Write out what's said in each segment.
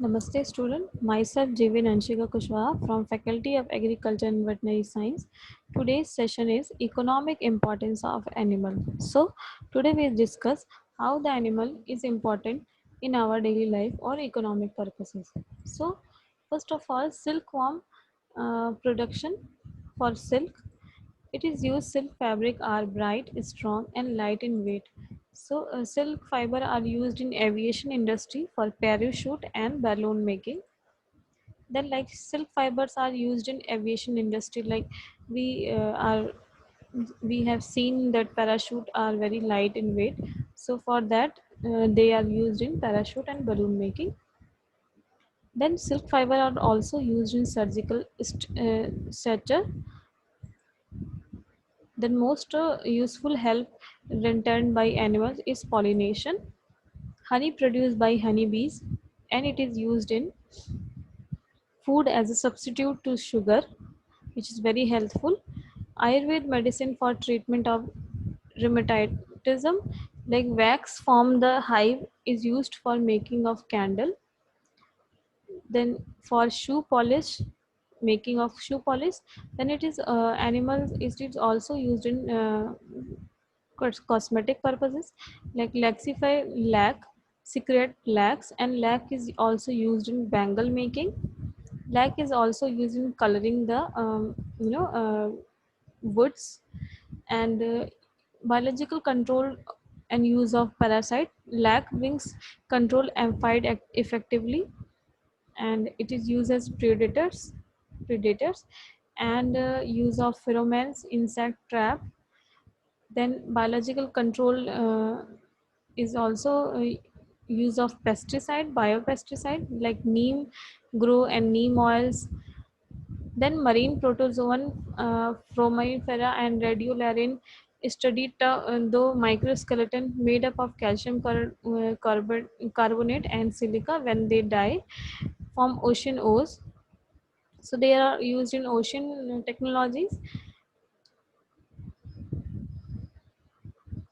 Namaste student, myself J.V. Nanshika Kushwaha from Faculty of Agriculture and Veterinary Science. Today's session is Economic Importance of Animal. So today we discuss how the animal is important in our daily life or economic purposes. So first of all, silkworm production for silk. It is used silk fabric are bright, strong and light in weight. So silk fiber are used in aviation industry for parachute and balloon making. Then like silk fibers are used in aviation industry, like we are we have seen that parachute are very light in weight. So for that they are used in parachute and balloon making. Then silk fiber are also used in surgical suture. The most useful help rendered by animals is pollination. Honey produced by honeybees, and it is used in food as a substitute to sugar, which is very helpful. Ayurveda medicine for treatment of rheumatism, like wax from the hive, is used for making of candle. Then for shoe polish, making of shoe polish, then it is animals. It is also used in cosmetic purposes, like laxify lac, secret lax, and lac is also used in bangle making. Lac is also used in coloring the woods. And biological control and use of parasite, lac wings control amphibian effectively, and it is used as predators, and use of pheromones, insect trap. Then biological control is also use of pesticide, biopesticide like neem grow and neem oils. Then marine protozoan, Foraminifera and radiolarian studied though microskeleton made up of calcium carbonate and silica when they die from ocean ores. So they are used in ocean technologies.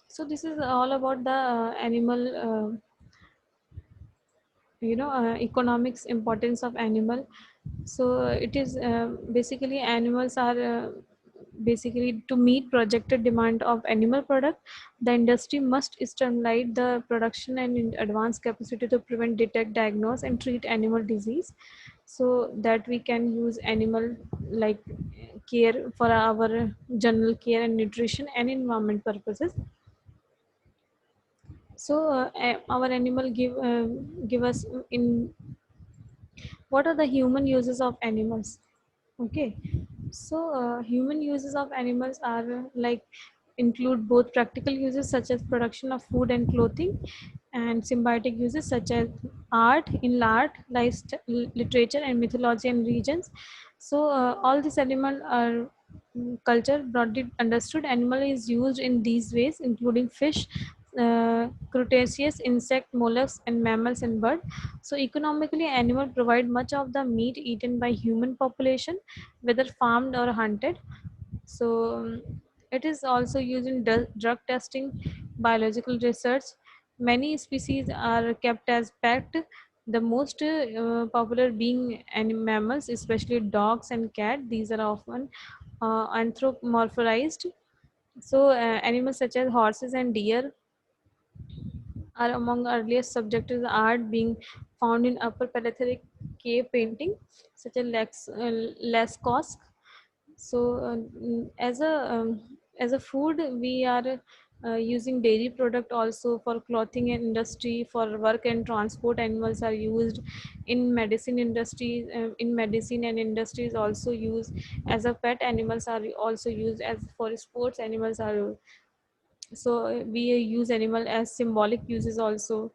So this is all about the animal economics importance of animal. So it is basically animals are basically to meet projected demand of animal product, the industry must stimulate the production and in advanced capacity to prevent, detect, diagnose and treat animal disease, so that we can use animal like care for our general care and nutrition and environment purposes. So our animal give us in what are the human uses of animals. Okay, so human uses of animals are like include both practical uses such as production of food and clothing, and symbiotic uses such as art in art, literature and mythology and regions. So all these animal are culture broadly understood. Animal is used in these ways including fish, crustaceous, insect, mollusks and mammals and bird. So economically, animal provide much of the meat eaten by human population, whether farmed or hunted. So it is also used in drug testing, biological research. Many species are kept as pet. The most popular being mammals, especially dogs and cat. These are often anthropomorphized. So animals such as horses and deer are among earliest subject to the art, being found in Upper Paleolithic cave painting, such as Lascaux. So, as a food, we are using dairy product also for clothing and industry, for work and transport. Animals are used in medicine industry. In medicine and industries also used as a pet. Animals are also used as for sports. Animals are so we use animal as symbolic uses also.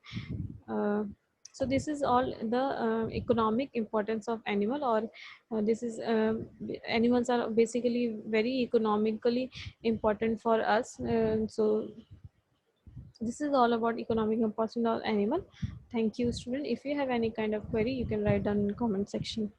uh, so this is all the economic importance of animal, or this is animals are basically very economically important for us. So this is all about economic importance of animal. Thank you student. If you have any kind of query, you can write down in comment section.